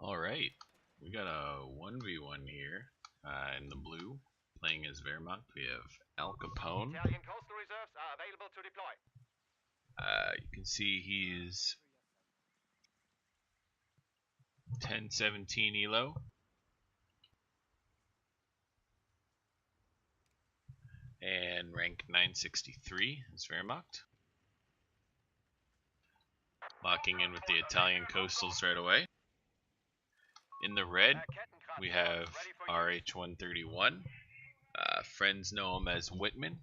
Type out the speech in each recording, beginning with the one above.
Alright, we got a 1v1 here in the blue, playing as Wehrmacht. We have Al Capone. Italian coastal reserves are available to deploy. You can see he's 1017 elo. And rank 963 as Wehrmacht. Locking in with the Italian coastals right away. In the red, we have RH-131. Friends know him as Whitman.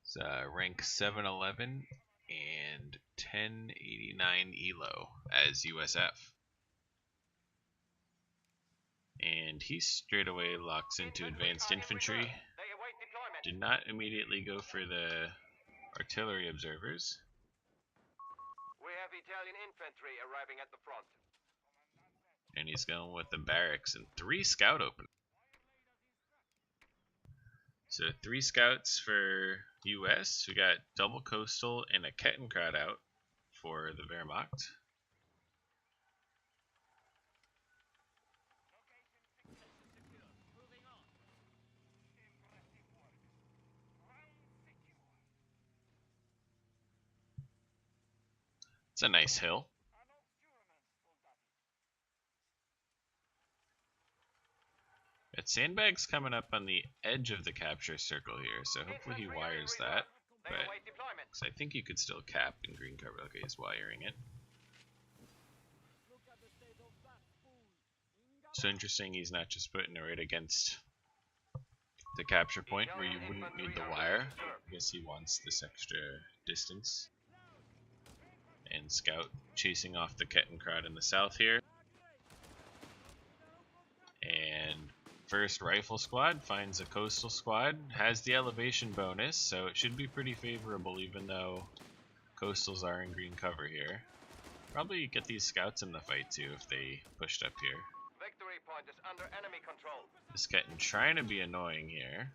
It's rank 711 and 1089 elo as USF. And he straight away locks into advanced infantry. Did not immediately go for the artillery observers. We have Italian infantry arriving at the front. And he's going with the barracks and 3 scout open. So 3 scouts for US. We got double coastal and a Kettenkrad out for the Wehrmacht. It's a nice hill. That sandbag's coming up on the edge of the capture circle here, so hopefully he wires that. But I think you could still cap in green cover. Okay, he's wiring it. So interesting, he's not just putting it right against the capture point where you wouldn't need the wire. I guess he wants this extra distance. And scout chasing off the Kettenkrad in the south here. And first rifle squad finds a coastal squad, has the elevation bonus, so it should be pretty favorable even though coastals are in green cover here. Probably get these scouts in the fight too if they pushed up here. Victory point is under enemy control. This Ketten trying to be annoying here.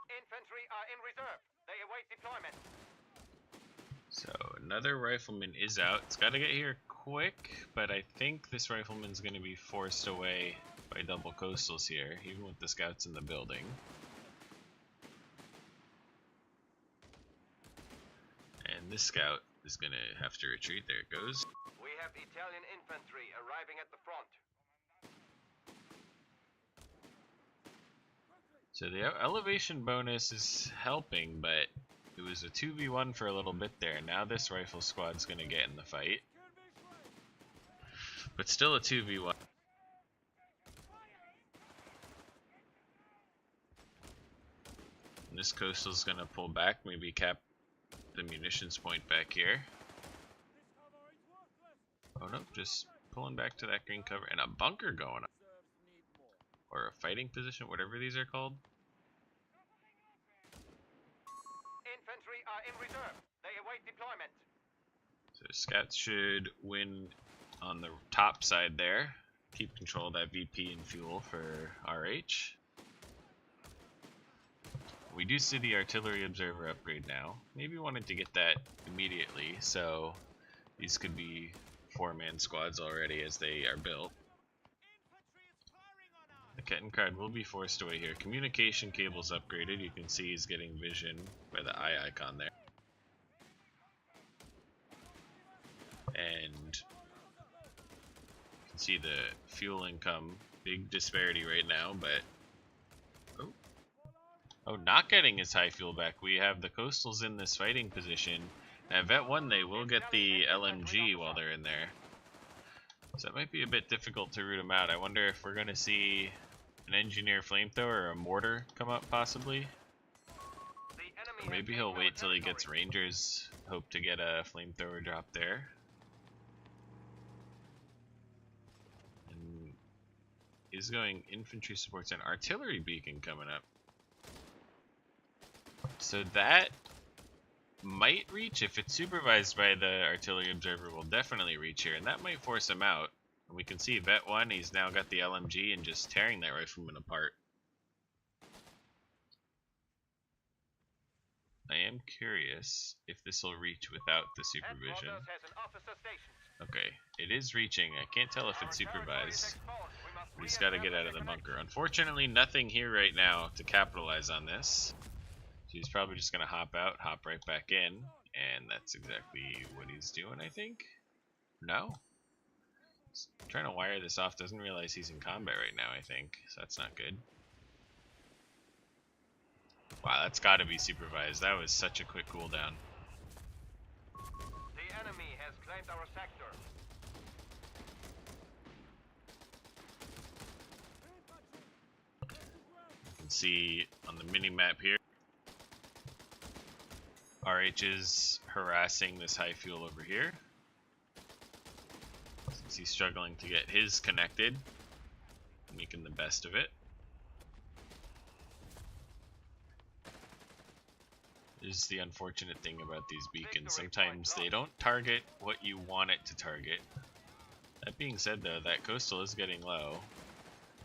Infantry are in reserve. They await deployment. So another rifleman is out. It's got to get here quick, but I think this rifleman's going to be forced away by double coastals here, even with the scouts in the building. And this scout is going to have to retreat. There it goes. We have Italian infantry arriving at the front. So the elevation bonus is helping, but it was a 2v1 for a little bit there. Now this rifle squad's going to get in the fight. But still a 2v1. And this coastal's going to pull back, maybe cap the munitions point back here. Oh no, just pulling back to that green cover and a bunker going on. Or a fighting position, whatever these are called. Infantry are in reserve. They await deployment. So scouts should win on the top side there. Keep control of that VP and fuel for RH. We do see the artillery observer upgrade now. Maybe wanted to get that immediately, so these could be 4-man squads already as they are built. The Kettenkrad will be forced away here. Communication cable's upgraded. You can see he's getting vision by the eye icon there. And you can see the fuel income. Big disparity right now, but oh, not getting his high fuel back. We have the coastals in this fighting position. At Vet 1 they will get the LMG while they're in there. So that might be a bit difficult to root them out. I wonder if we're going to see an engineer flamethrower or a mortar come up possibly. Or maybe he'll wait till he gets rangers. Hope to get a flamethrower drop there. And he's going infantry supports and artillery beacon coming up. So that might reach, if it's supervised by the artillery observer, will definitely reach here, and that might force him out. And we can see Vet 1, he's now got the LMG and just tearing that rifleman apart. I am curious if this will reach without the supervision. Headquarters has an officer stationed. Okay, it is reaching. I can't tell if it's Our territory is supervised. exposed. We must We just gotta get out of the bunker. Unfortunately, nothing here right now to capitalize on this. He's probably just gonna hop out, hop right back in, and that's exactly what he's doing, I think. No? He's trying to wire this off, doesn't realize he's in combat right now, I think. So that's not good. Wow, that's gotta be supervised. That was such a quick cooldown. The enemy has claimed our sector. You can see on the mini-map here, RH is harassing this high fuel over here. Since he's struggling to get his connected, making the best of it. This is the unfortunate thing about these beacons. Sometimes they don't target what you want it to target. That being said though, that coastal is getting low.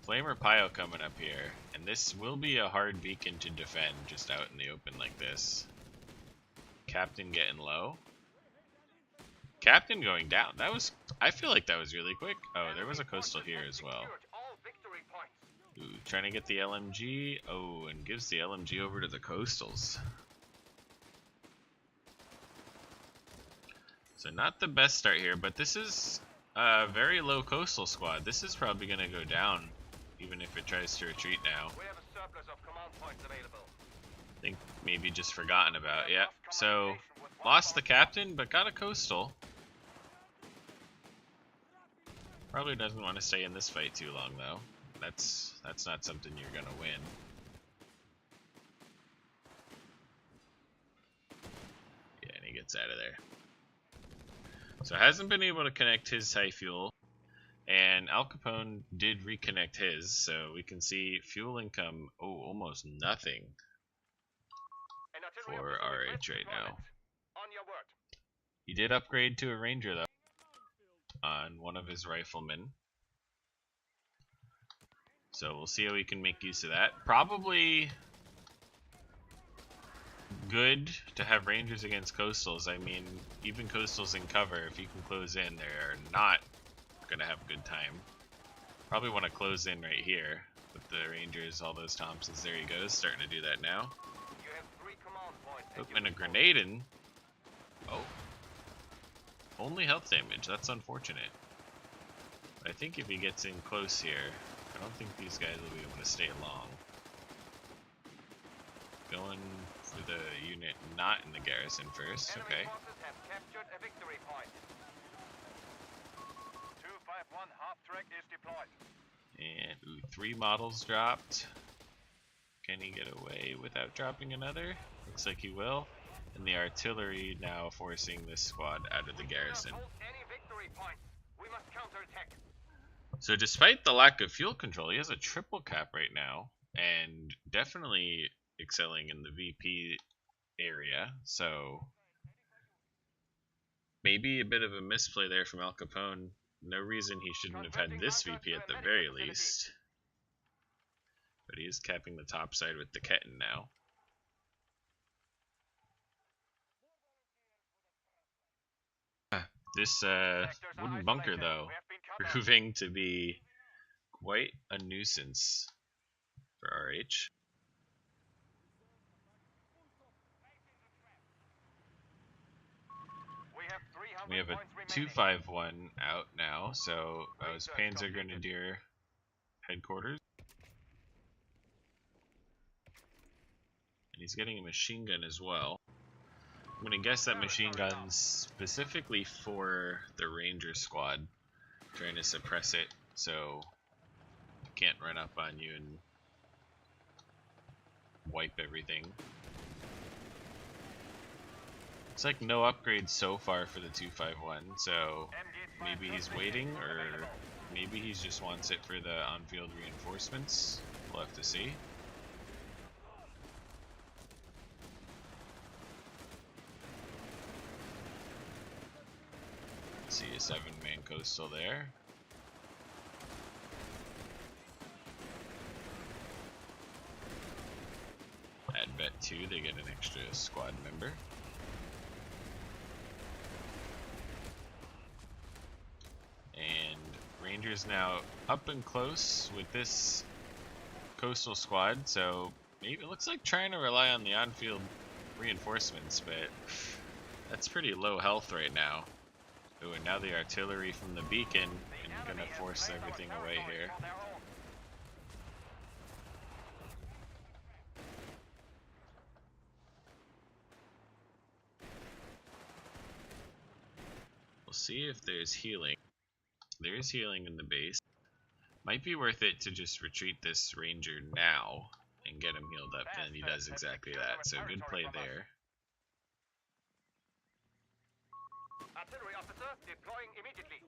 Flamer Pio coming up here, and this will be a hard beacon to defend just out in the open like this. Captain getting low. Captain going down. That was, I feel like that was really quick. Oh, there was a coastal here as well. Ooh, trying to get the LMG. Oh, and gives the LMG over to the coastals. So not the best start here, but this is a very low coastal squad. This is probably going to go down, even if it tries to retreat now. We have a surplus of command points available. I think maybe just forgotten about. Yeah, so lost the captain, but got a coastal. Probably doesn't want to stay in this fight too long, though. That's not something you're going to win. Yeah, and he gets out of there. So hasn't been able to connect his high fuel, and Al Capone did reconnect his, so we can see fuel income, oh, almost nothing for RH right now. On your word. He did upgrade to a ranger though, on one of his riflemen. So we'll see how we can make use of that. Probably good to have rangers against coastals. I mean, even coastals in cover, if you can close in, they're not gonna have a good time. Probably want to close in right here with the rangers, all those Thompsons. There he goes, starting to do that now. You have 3 command points. Open a grenade in. Oh. Only health damage, that's unfortunate. But I think if he gets in close here, I don't think these guys will be able to stay long. Going for the unit not in the garrison first, okay. Enemy forces have captured a victory point. 251 half track is deployed. And ooh, 3 models dropped. Can he get away without dropping another? Looks like he will. And the artillery now forcing this squad out of the garrison. Any victory points. We must counterattack. So despite the lack of fuel control, he has a triple cap right now, and definitely excelling in the VP area. So maybe a bit of a misplay there from Al Capone. No reason he shouldn't have had this VP at the very least. But he is capping the top side with the Ketten now. This wooden bunker, though, proving to be quite a nuisance for RH. We have a 251 out now, so that was Panzer Grenadier headquarters. And he's getting a machine gun as well. I'm gonna guess that machine gun's specifically for the Ranger squad, trying to suppress it so it can't run up on you and wipe everything. Looks like no upgrades so far for the 251, so maybe he's waiting, or maybe he just wants it for the on-field reinforcements. We'll have to see. See a 7-man coastal there. Add vet 2, they get an extra squad member. And Rangers now up and close with this coastal squad, so maybe it looks like trying to rely on the on-field reinforcements, but that's pretty low health right now. Ooh, and now the artillery from the beacon and gonna force everything away here. We'll see if there's healing. There is healing in the base. Might be worth it to just retreat this ranger now and get him healed up, and he does exactly that, so good play there. Artillery officer deploying immediately.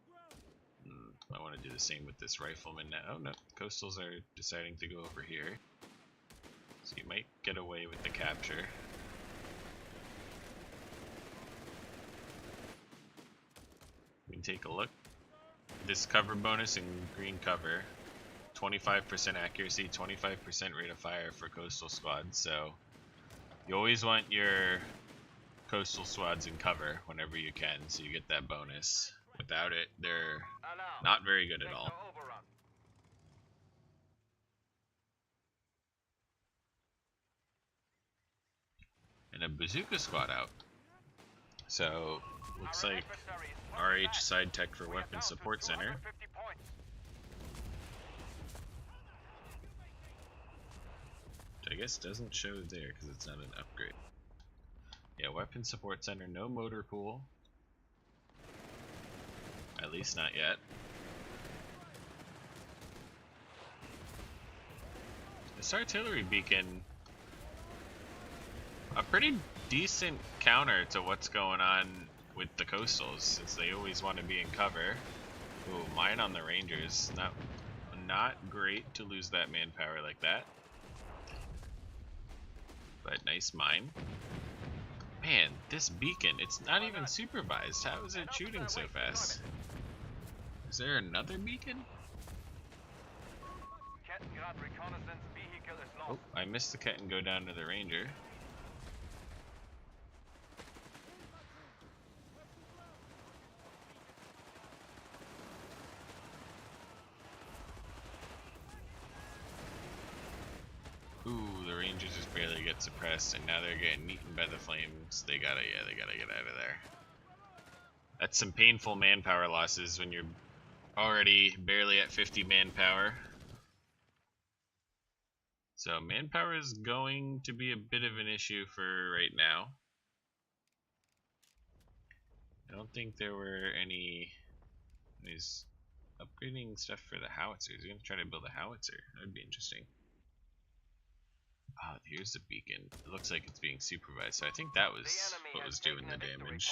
I want to do the same with this rifleman now. Oh no, coastals are deciding to go over here. So you might get away with the capture. We can take a look. This cover bonus in green cover, 25% accuracy, 25% rate of fire for coastal squads. So you always want your coastal squads in cover whenever you can, so you get that bonus. Without it, they're not very good at all. And a bazooka squad out. So looks like RH side tech for weapons support center. Which I guess doesn't show there because it's not an upgrade. Yeah, weapons support center, no motor pool. At least not yet. This artillery beacon, a pretty decent counter to what's going on with the coastals, since they always want to be in cover. Ooh, mine on the Rangers. Not great to lose that manpower like that. But nice mine. Man, this beacon, it's not even supervised. How is it shooting so fast? Is there another beacon? Oh, I missed the cat and go down to the Ranger. Ooh, the Rangers just barely get suppressed, and now they're getting eaten by the flames. They gotta get out of there. That's some painful manpower losses when you're already barely at 50 manpower. So manpower is going to be a bit of an issue for right now. I don't think there were any. He's upgrading stuff for the howitzer. He's gonna try to build a howitzer. That would be interesting. Ah, here's the beacon. It looks like it's being supervised, so I think that was what was doing the damage.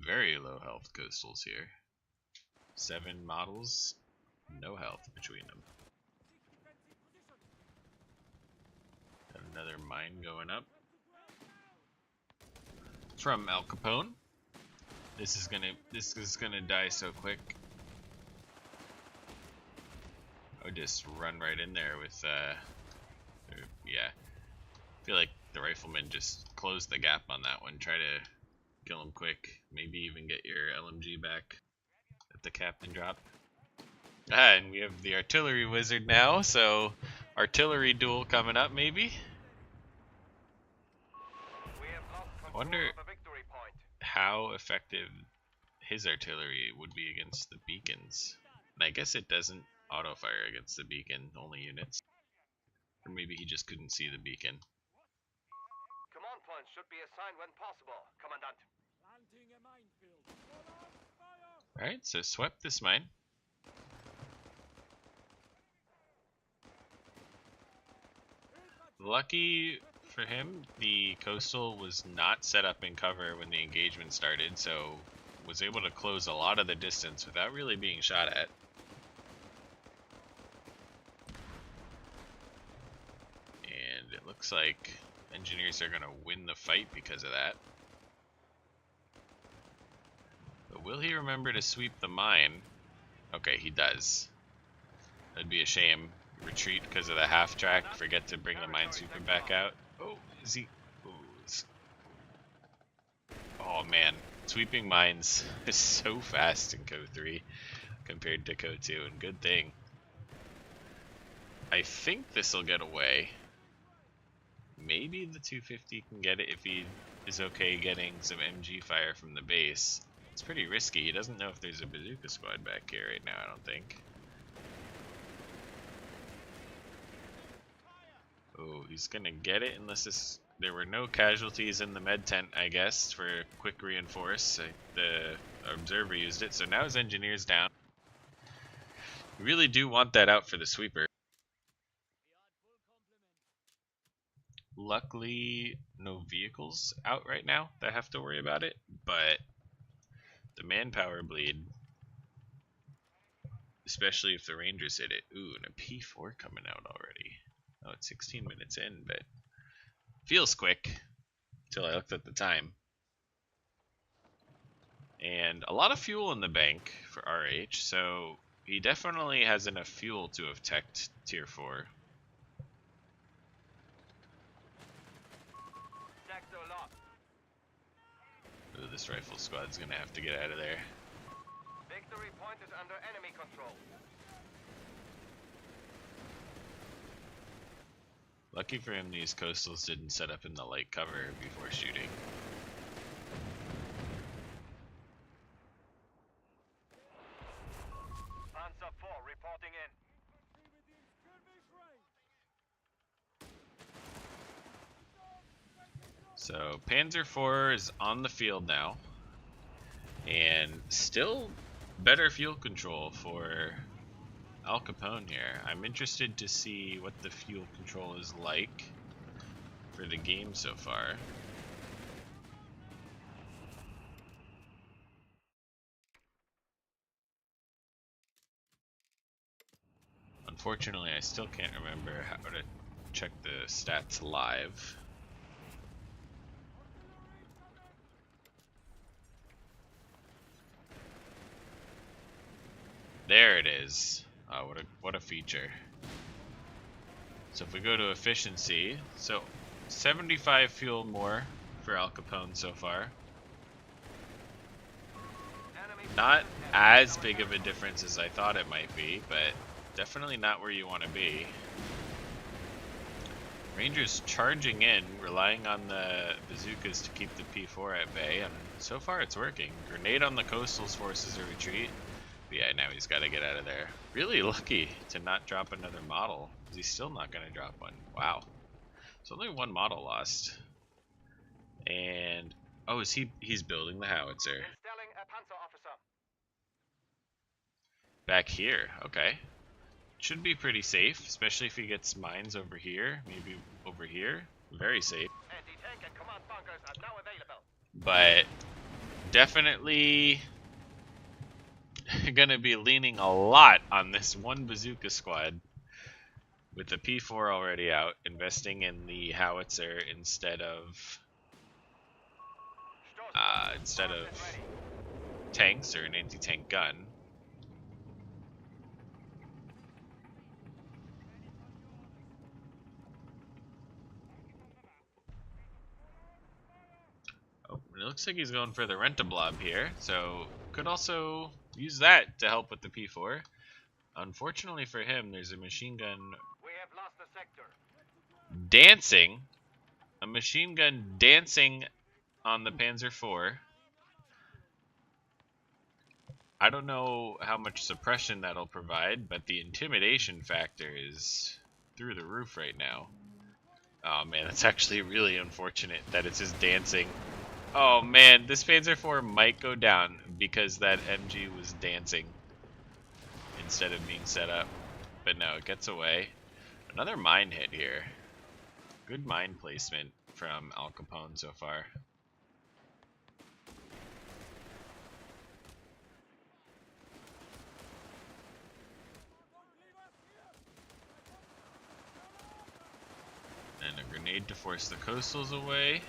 Very low health coastals here. 7 models, no health between them. Got another mine going up. From Al Capone. This is gonna die so quick. I would just run right in there with yeah. I feel like the rifleman just closed the gap on that one. Try to kill him quick. Maybe even get your LMG back at the captain drop. Ah, and we have the artillery wizard now, so artillery duel coming up maybe. I wonder how effective his artillery would be against the beacons. And I guess it doesn't auto fire against the beacon, only units. Or maybe he just couldn't see the beacon. Command points should be assigned when possible, Commandant. Alright, so swept this mine. Lucky for him, the coastal was not set up in cover when the engagement started, so was able to close a lot of the distance without really being shot at. And it looks like engineers are going to win the fight because of that. But will he remember to sweep the mine? Okay, he does. That'd be a shame. Retreat because of the half track. Forget to bring the minesweeper back out. Oh, is he? Oh man, sweeping mines is so fast in CoH3 compared to CoH2, and good thing. I think this will get away. Maybe the 250 can get it if he is okay getting some MG fire from the base. It's pretty risky. He doesn't know if there's a bazooka squad back here right now, I don't think. Oh, he's gonna get it unless there were no casualties in the med tent, I guess, for quick reinforce. The observer used it, so now his engineer's down. We really do want that out for the sweeper. Luckily, no vehicles out right now that have to worry about it, but the manpower bleed, especially if the Rangers hit it. Ooh, and a P4 coming out already. Oh, it's 16 minutes in, but feels quick until I looked at the time. And a lot of fuel in the bank for RH, so he definitely has enough fuel to have teched tier 4. Ooh, this rifle squad's gonna have to get out of there. Victory point is under enemy control. Lucky for him, these coastals didn't set up in the light cover before shooting. Panzer 4 reporting in. So Panzer IV is on the field now, and still better fuel control for Al Capone here. I'm interested to see what the fuel control is like for the game so far. Unfortunately, I still can't remember how to check the stats live. There it is. Oh, what a feature. So if we go to efficiency, so 75 fuel more for Al Capone so far. Not as big of a difference as I thought it might be, but definitely not where you want to be. Rangers charging in, relying on the bazookas to keep the P4 at bay, and so far it's working. Grenade on the coastals forces a retreat. But yeah, now he's got to get out of there. Really lucky to not drop another model. He's still not going to drop one. Wow. It's only one model lost. And oh, he's building the howitzer. Installing a Panzer officer. Back here, okay. Should be pretty safe, especially if he gets mines over here, maybe over here. Very safe. Anti-tank and command bunkers are now available. But definitely gonna be leaning a lot on this one bazooka squad with the P4 already out, investing in the howitzer instead of tanks or an anti-tank gun. Oh, it looks like he's going for the rent-a-blob here, so could also use that to help with the P4. Unfortunately for him, there's a machine gun We have lost the sector. dancing. A machine gun dancing on the Panzer IV. I don't know how much suppression that'll provide, but the intimidation factor is through the roof right now. Oh man, that's actually really unfortunate that it's just dancing. Oh man, this Panzer IV might go down because that MG was dancing instead of being set up. But no, it gets away. Another mine hit here. Good mine placement from Al Capone so far. And a grenade to force the coastals away.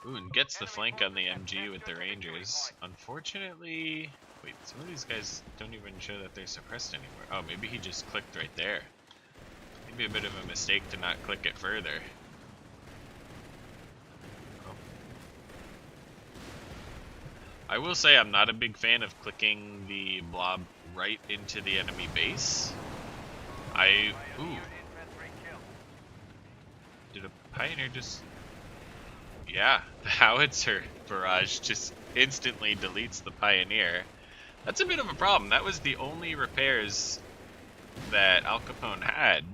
Ooh, and gets the flank on the MG with the Rangers. Unfortunately, wait, some of these guys don't even show that they're suppressed anymore. Oh, maybe he just clicked right there. Maybe a bit of a mistake to not click it further. Oh. I will say I'm not a big fan of clicking the blob right into the enemy base. Ooh. Did a Pioneer just... Yeah, the howitzer barrage just instantly deletes the Pioneer. That's a bit of a problem. That was the only repairs that Al Capone had.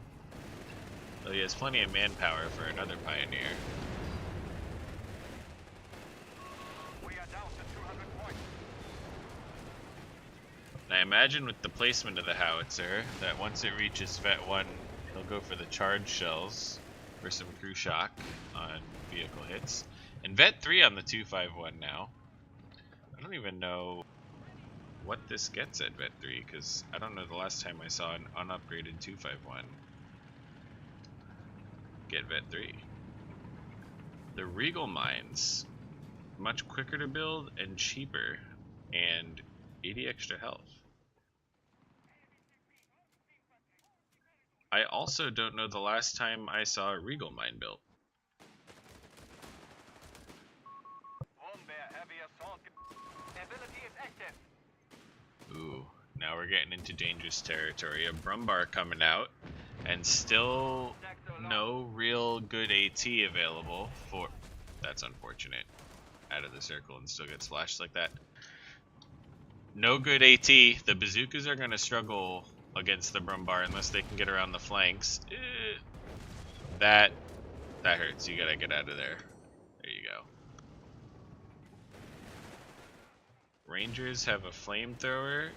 So he has plenty of manpower for another Pioneer. We are down to 200 points. And I imagine with the placement of the howitzer, that once it reaches Vet 1, he'll go for the charge shells for some crew shock on vehicle hits. And Vet 3 on the 251 now. I don't even know what this gets at Vet 3, because I don't know the last time I saw an unupgraded 251 get Vet 3. The Regal Mines, much quicker to build and cheaper, and 80 extra health. I also don't know the last time I saw a Regal Mine built. Heavy assault. Ability is active. Ooh, now we're getting into dangerous territory. A Brumbar coming out, and still no real good AT available for... That's unfortunate. Out of the circle and still gets splashed like that. No good AT. The bazookas are going to struggle against the Brumbar unless they can get around the flanks. That hurts. You gotta get out of there. There you go. Rangers have a flamethrower,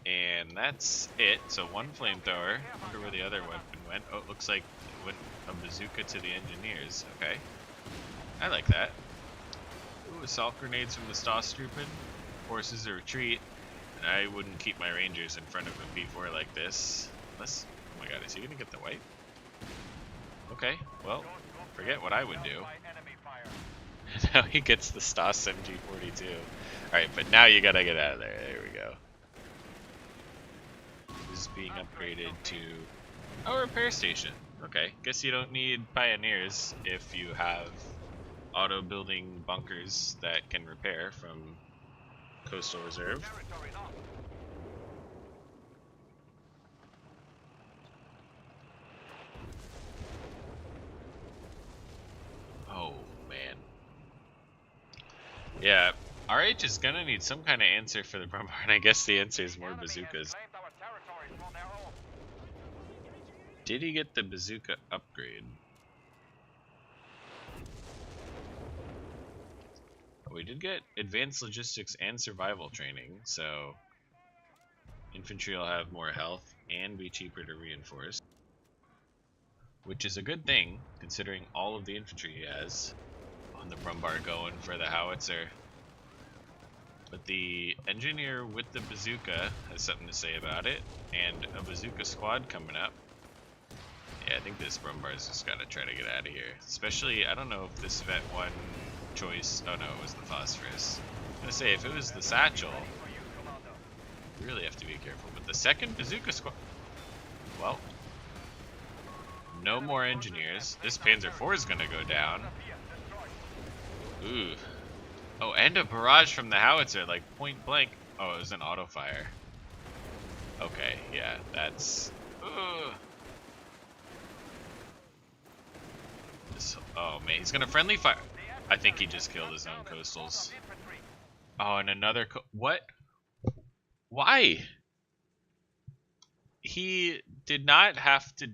and that's it. So one flamethrower. I wonder where the other weapon went. Oh, it looks like it went a bazooka to the engineers. Okay. I like that. Ooh, assault grenades from the Stoßtruppen. Forces a retreat. And I wouldn't keep my Rangers in front of a P4 like this. Unless, oh my god, is he gonna get the wipe? Okay, well, forget what I would do. Now he gets the Stoss MG42. Alright, but now you gotta get out of there. There we go. This is being upgraded to... Oh, repair station. Okay, guess you don't need Pioneers if you have auto-building bunkers that can repair from Coastal Reserve. Oh, man. Yeah, RH is gonna need some kind of answer for the Brumbar, and I guess the answer is more bazookas. Did he get the bazooka upgrade? We did get advanced logistics and survival training, so infantry will have more health and be cheaper to reinforce, which is a good thing considering all of the infantry he has. On the Brumbar going for the howitzer, but the engineer with the bazooka has something to say about it, and a bazooka squad coming up. Yeah, I think this Brumbar's just gotta try to get out of here. Especially, I don't know if this Vet 1 choice... Oh no, it was the Phosphorus. I was gonna say, if it was the Satchel, you really have to be careful. But the second bazooka squad... Well, no more engineers. This Panzer IV is gonna go down. Ooh. Oh, and a barrage from the howitzer, like point blank. Oh, it was an auto fire. Okay, yeah, that's... Oh man, he's gonna friendly fire. I think he just killed his own coastals. Oh, and another what? Why? He did not have to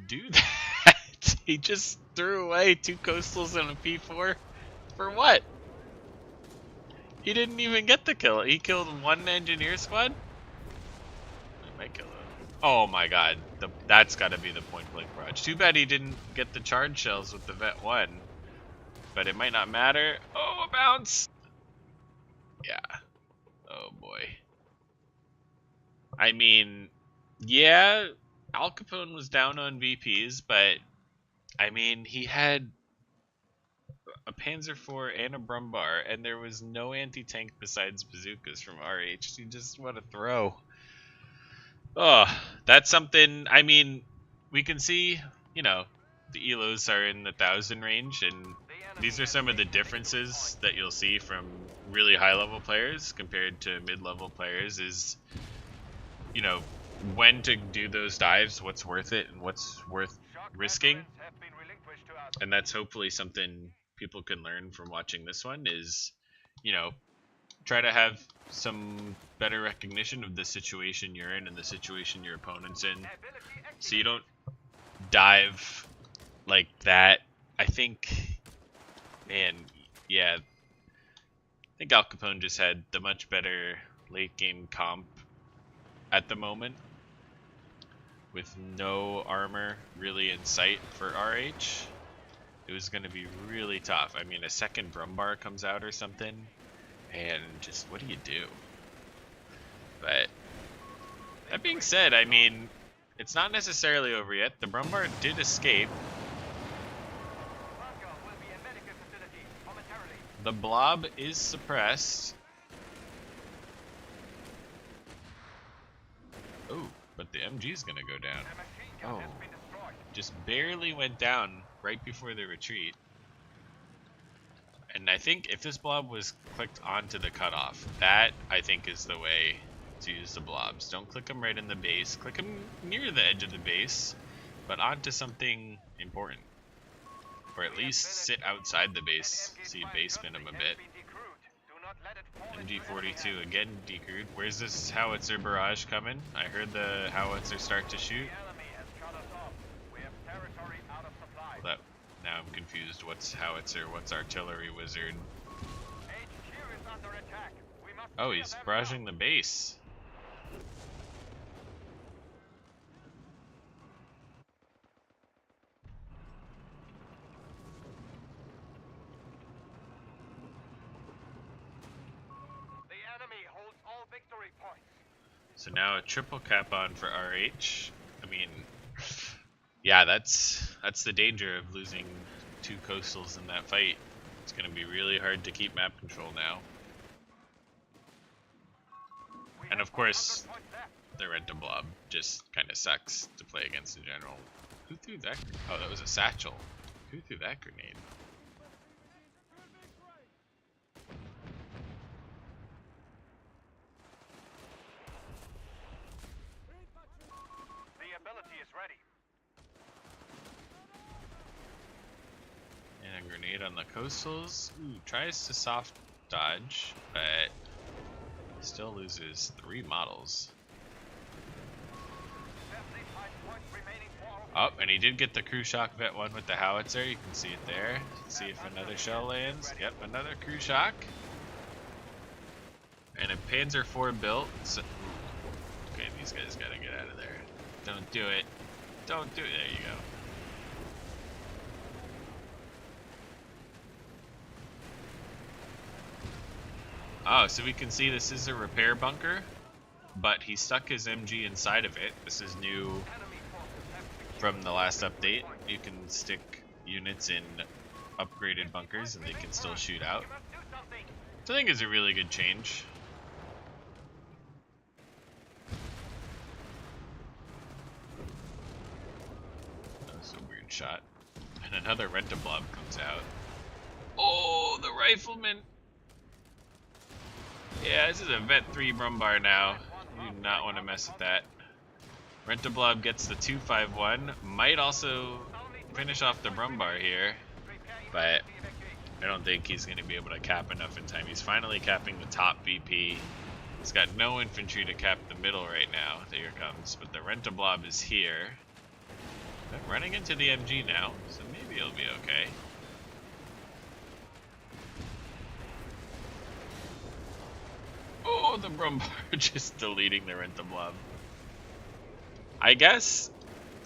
do that. He just threw away 2 coastals and a P4. For what? He didn't even get the kill. He killed 1 engineer squad? I might kill him. Oh my god. That's gotta be the point blank barrage. Too bad he didn't get the charge shells with the Vet 1. But it might not matter. Oh, a bounce! Yeah. Oh boy. I mean, yeah, Al Capone was down on VPs, but I mean, he had a Panzer IV and a Brumbar, and there was no anti-tank besides bazookas from RH. You just want to throw. Oh, that's something. I mean, we can see, you know, the elos are in the 1,000 range, and these are some of the differences that you'll see from really high-level players compared to mid-level players. Is, you know, when to do those dives, what's worth it, and what's worth risking. And that's hopefully something people can learn from watching this one. Is, you know, try to have some better recognition of the situation you're in and the situation your opponent's in, so you don't dive like that. I think, man, yeah, I think Al Capone just had the much better late game comp at the moment, with no armor really in sight for RH. It was going to be really tough. I mean, a second Brumbar comes out or something, and just, what do you do? But that being said, I mean, it's not necessarily over yet. The Brumbar did escape. The blob is suppressed. Oh, but the MG is going to go down. Oh, just barely went down right before the retreat. And I think if this blob was clicked onto the cutoff, that I think is the way to use the blobs. Don't click them right in the base. Click them near the edge of the base, but onto something important. Or at least sit outside the base, so you base spin them a bit. MG42 again decrewed. Where's this howitzer barrage coming? I heard the howitzer start to shoot. That, now I'm confused. What's howitzer? What's artillery wizard? Oh, he's barraging the base. So now a triple cap on for RH. I mean, yeah, that's the danger of losing two coastals in that fight. It's going to be really hard to keep map control now. And of course, the Rent a Blob just kind of sucks to play against in general. Who threw that? Oh, that was a satchel. Who threw that grenade? And a grenade on the coastals. Ooh, tries to soft dodge, but still loses 3 models. Oh, and he did get the crew shock vet one with the howitzer. You can see it there. Let's see if another shell lands. Yep, another crew shock. And a Panzer IV built. So, okay, these guys gotta get out of there. Don't do it. Don't do it. There you go. Oh, so we can see this is a repair bunker, but he stuck his MG inside of it. This is new from the last update. You can stick units in upgraded bunkers and they can still shoot out. So I think it's a really good change. That was a weird shot. And another Rent-a-Blob comes out. Oh, the rifleman! Yeah, this is a Vet 3 Brumbar now. You do not want to mess with that. Rent-a-Blob gets the 251. Might also finish off the Brumbar here, but I don't think he's going to be able to cap enough in time. He's finally capping the top VP. He's got no infantry to cap the middle right now. There it comes. But the Rent-a-Blob is here. I'm running into the MG now, so maybe he'll be okay. Oh, the Brumbar just deleting the Rent-a-Blob. I guess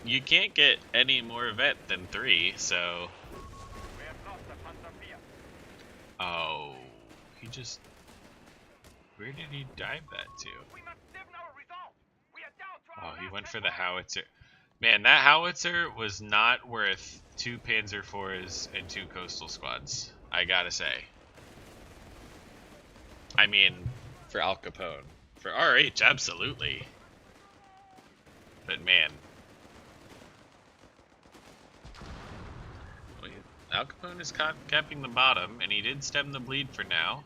you can't get any more vet than 3, so... Oh, he just... Where did he dive that to? Oh, he went for the howitzer. Man, that howitzer was not worth 2 Panzer IVs and 2 coastal squads. I gotta say. I mean, for Al Capone. For RH, absolutely. But man. Al Capone is capping the bottom, and he did stem the bleed for now.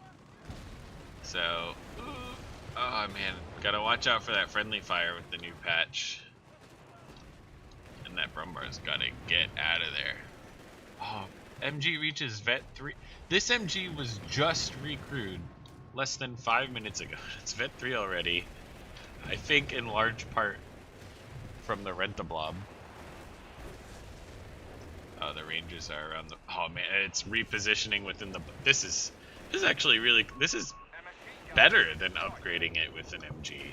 So, oh man, gotta watch out for that friendly fire with the new patch. And that Brumbar's gotta get out of there. Oh, MG reaches Vet 3. This MG was just recrewed less than 5 minutes ago. It's Vet 3 already. I think in large part from the Rent-a-Blob. Oh, the Rangers are around the... Oh man, it's repositioning within the... This is actually really... This is better than upgrading it with an MG.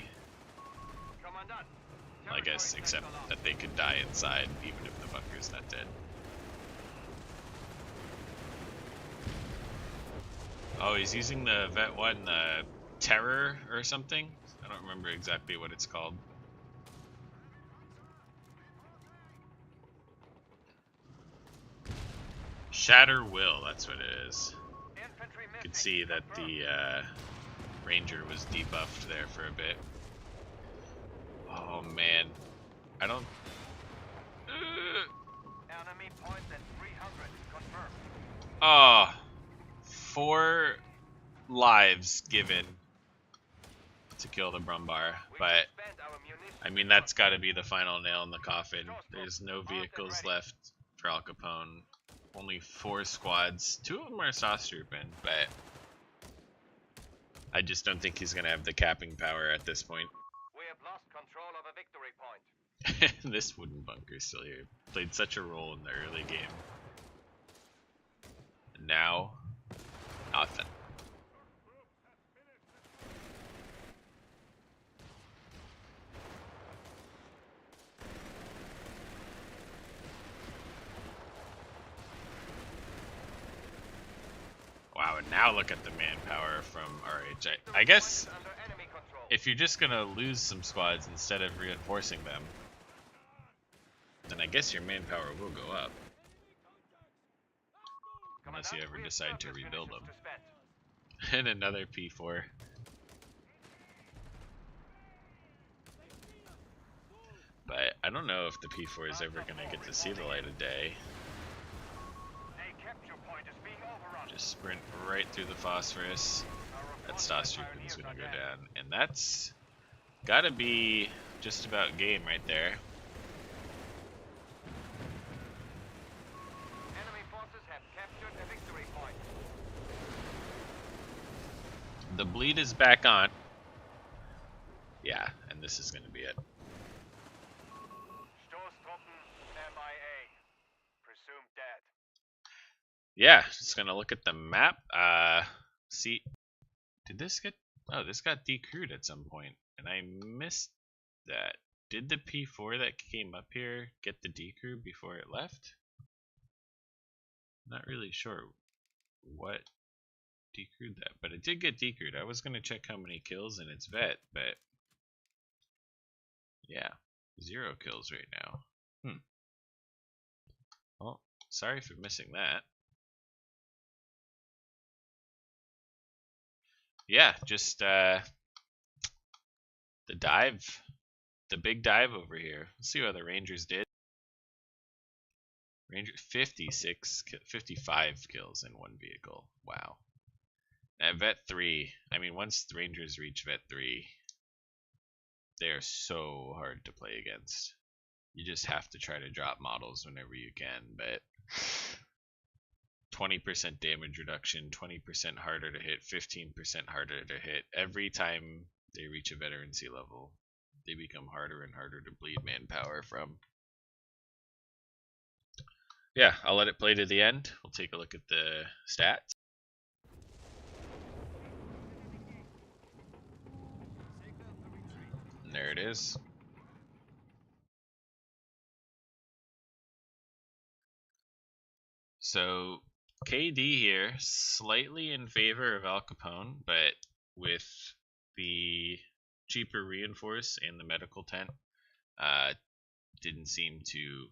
I guess, except that they could die inside, even if the bunker's not dead. Oh, he's using the Vet 1, the Terror or something? I don't remember exactly what it's called. Shatter Will, that's what it is. You can see that the Ranger was debuffed there for a bit. Oh man, I don't... Enemy point at 300, confirmed. Oh, 4 lives given to kill the Brumbar, but I mean that's got to be the final nail in the coffin. There's no vehicles left for Al Capone. Only 4 squads. 2 of them are sauce trooping, but I just don't think he's gonna have the capping power at this point. We have lost control of a victory point. This wooden bunker still here played such a role in the early game. And now, nothing. Wow, and now look at the manpower from RH. I guess if you're just gonna lose some squads instead of reinforcing them, then I guess your manpower will go up. Unless you ever decide to rebuild them. And another P4. But I don't know if the P4 is ever gonna get to see the light of day. Just sprint right through the phosphorus. That sauce trooping is gonna go down. And that's gotta be just about game right there. Enemy forces have captured a victory point. The bleed is back on. Yeah, and this is gonna be it. Stoßtruppen MIA. Presumed dead. Yeah, just gonna look at the map. See, did this get... Oh, this got decrewed at some point, and I missed that. Did the P4 that came up here get the decrew before it left? Not really sure what decrewed that, but it did get decrewed. I was gonna check how many kills in its vet, but yeah, 0 kills right now. Well, sorry for missing that. Yeah, just the dive, the big dive over here. Let's see what the Rangers did. Ranger 55 kills in 1 vehicle. Wow. At Vet 3, I mean, once the Rangers reach Vet 3, they are so hard to play against. You just have to try to drop models whenever you can, but 20% damage reduction, 20% harder to hit, 15% harder to hit. Every time they reach a veterancy level, they become harder and harder to bleed manpower from. Yeah, I'll let it play to the end. We'll take a look at the stats. And there it is. So KD here, slightly in favor of Al Capone, but with the cheaper reinforce and the medical tent, didn't seem to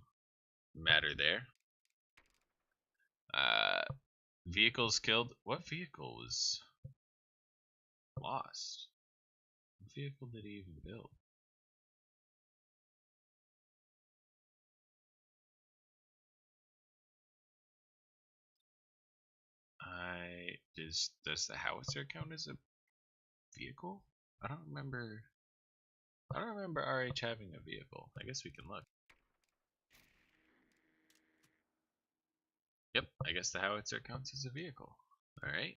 matter there. Vehicles killed. What vehicle was lost? What vehicle did he even build? Does the howitzer count as a vehicle? I don't remember. I don't remember RH having a vehicle. I guess we can look. Yep, I guess the howitzer counts as a vehicle. Alright.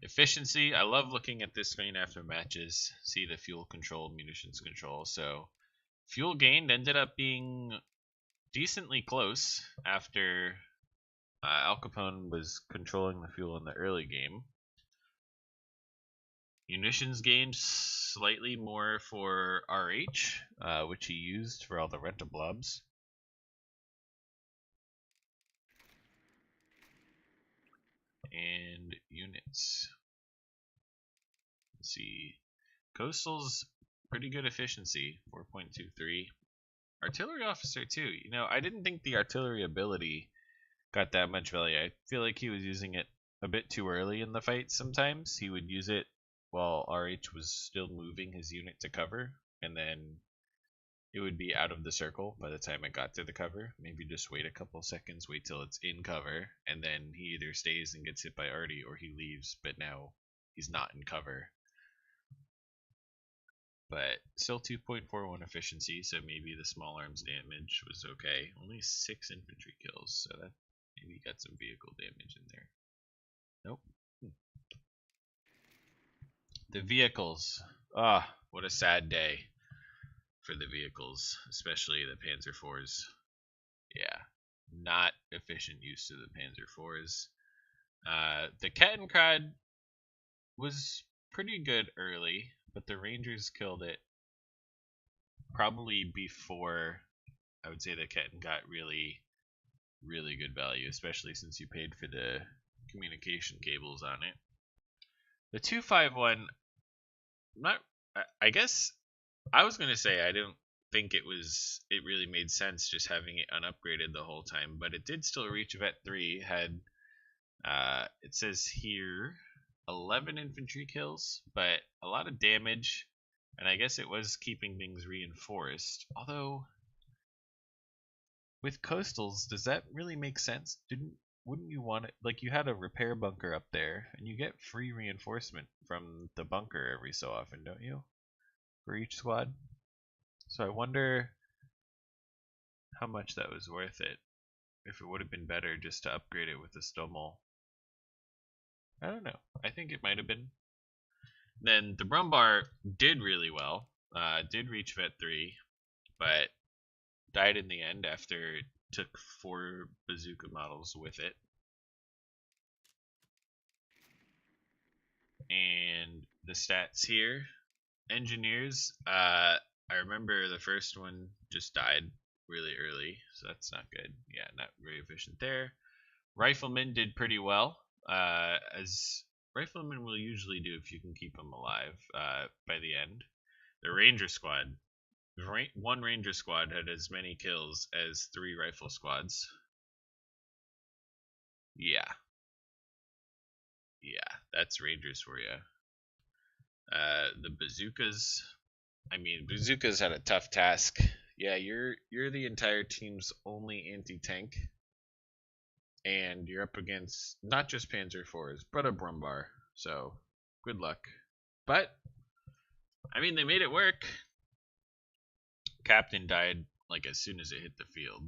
Efficiency. I love looking at this screen after matches. See the fuel control, munitions control. So, fuel gained ended up being decently close after Al Capone was controlling the fuel in the early game. Munitions gained slightly more for RH, which he used for all the rent-a-blobs. And units. Let's see. Coastal's pretty good efficiency, 4.23. Artillery officer too. You know, I didn't think the artillery ability got that much value. I feel like he was using it a bit too early in the fight sometimes. He would use it while RH was still moving his unit to cover, and then it would be out of the circle by the time it got to the cover. Maybe just wait a couple seconds, wait till it's in cover, and then he either stays and gets hit by Artie or he leaves, but now he's not in cover. But still 2.41 efficiency, so maybe the small arms damage was okay. Only 6 infantry kills, so that maybe got some vehicle damage in there. Nope. The vehicles. Ah, what a sad day for the vehicles, especially the Panzer IVs. Yeah, not efficient use of the Panzer IVs. The Kettenkrad was pretty good early, but the Rangers killed it probably before I would say the Ketten got really, really good value, especially since you paid for the communication cables on it. The 251, not, I guess I was gonna say I don't think it really made sense just having it unupgraded the whole time, but it did still reach Vet 3. Had it says here 11 infantry kills, but a lot of damage, and I guess it was keeping things reinforced. Although with coastals, does that really make sense? Wouldn't you want it, like, you had a repair bunker up there and you get free reinforcement from the bunker every so often, don't you? For each squad. So I wonder how much that was worth it. If it would have been better just to upgrade it with the Stommel. I don't know. I think it might have been. Then the Brumbar did really well. Did reach Vet 3, but died in the end after it took 4 bazooka models with it. And the stats here. Engineers, I remember the first one just died really early, so that's not good. Yeah, not very efficient there. Riflemen did pretty well, as riflemen will usually do if you can keep them alive by the end. The Ranger squad, one Ranger squad had as many kills as 3 rifle squads. Yeah, that's Rangers for you. The bazookas, I mean, bazookas had a tough task. Yeah, you're the entire team's only anti-tank, and you're up against not just Panzer IVs, but a Brumbar. So, good luck. But I mean, they made it work. Captain died like as soon as it hit the field.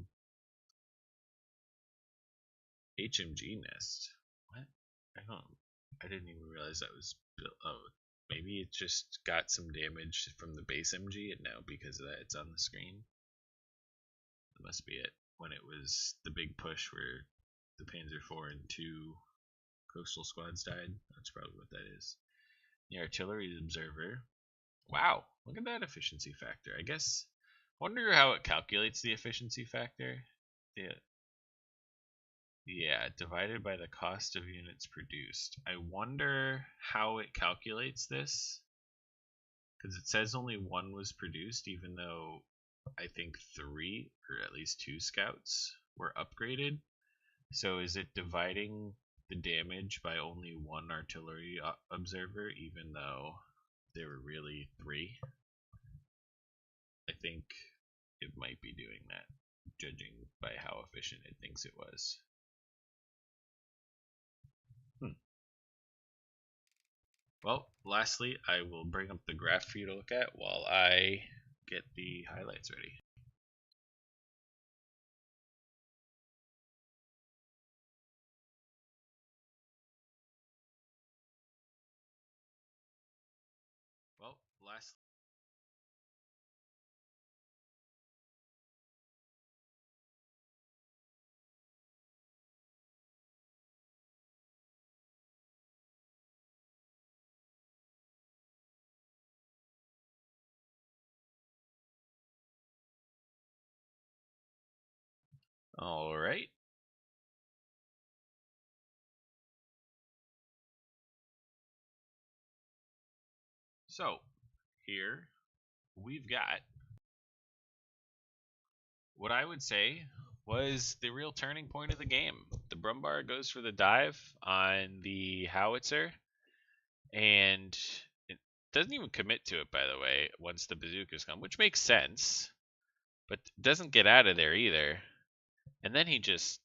HMG nest. What? I didn't even realize that was built. Oh, maybe it just got some damage from the base MG, and now because of that, it's on the screen. That must be it. When it was the big push where the Panzer IV and 2 coastal squads died. That's probably what that is. The artillery observer. Wow, look at that efficiency factor. I guess, wonder how it calculates the efficiency factor. Yeah, divided by the cost of units produced. I wonder how it calculates this, because it says only 1 was produced, even though I think 3 or at least 2 scouts were upgraded. So is it dividing the damage by only one artillery observer, even though there were really 3? I think it might be doing that, judging by how efficient it thinks it was. Well, lastly, I will bring up the graph for you to look at while I get the highlights ready. Well, lastly, all right. So here we've got what I would say was the real turning point of the game. The Brumbar goes for the dive on the howitzer, and it doesn't even commit to it, by the way, once the bazookas come, which makes sense, but doesn't get out of there either. And then he just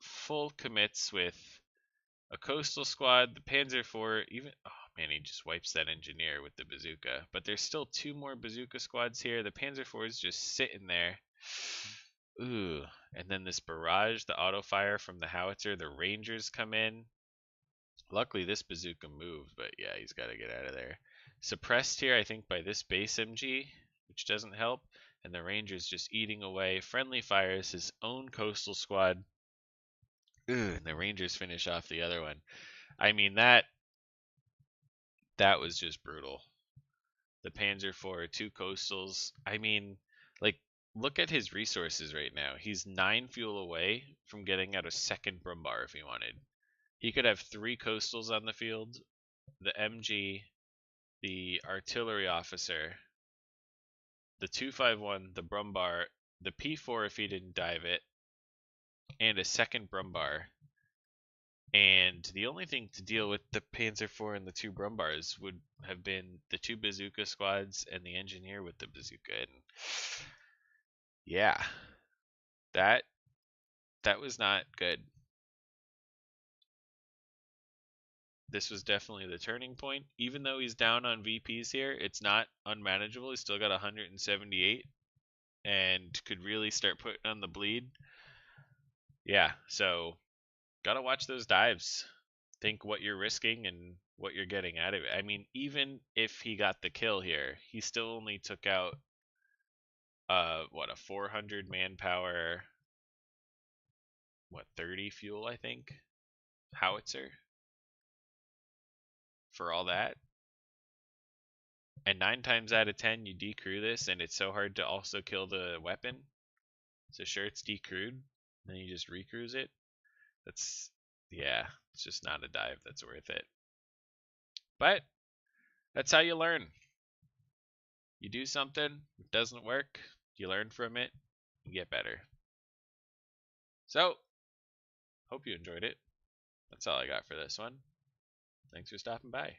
full commits with a coastal squad, the Panzer IV, even oh man, he just wipes that engineer with the bazooka. But there's still 2 more bazooka squads here. The Panzer IV is just sitting there. Ooh, and then this barrage, the auto fire from the howitzer, the Rangers come in. Luckily, this bazooka moved, but yeah, he's got to get out of there. Suppressed here, I think, by this base MG, which doesn't help. And the Rangers just eating away. Friendly fires his own coastal squad. Ooh, and the Rangers finish off the other one. I mean, that was just brutal. The Panzer IV, 2 coastals. I mean, like, look at his resources right now. He's 9 fuel away from getting out a second Brumbar if he wanted. He could have 3 coastals on the field, the MG, the artillery officer, the 251, the Brumbar, the P4 if he didn't dive it, and a second Brumbar. And the only thing to deal with the Panzer IV and the 2 Brumbars would have been the 2 bazooka squads and the engineer with the bazooka. And yeah, that was not good. This was definitely the turning point. Even though he's down on VPs here, it's not unmanageable. He's still got 178 and could really start putting on the bleed. Yeah, so gotta watch those dives. Think what you're risking and what you're getting out of it. I mean, even if he got the kill here, he still only took out what, a 400 manpower, what, 30 fuel, I think, howitzer for all that. And 9 times out of 10 you decrew this, and it's so hard to also kill the weapon. So sure, it's decrewed, then you just recruise it. That's, yeah, it's just not a dive that's worth it. But that's how you learn. You do something, it doesn't work, you learn from it, you get better. So, hope you enjoyed it. That's all I got for this one. Thanks for stopping by.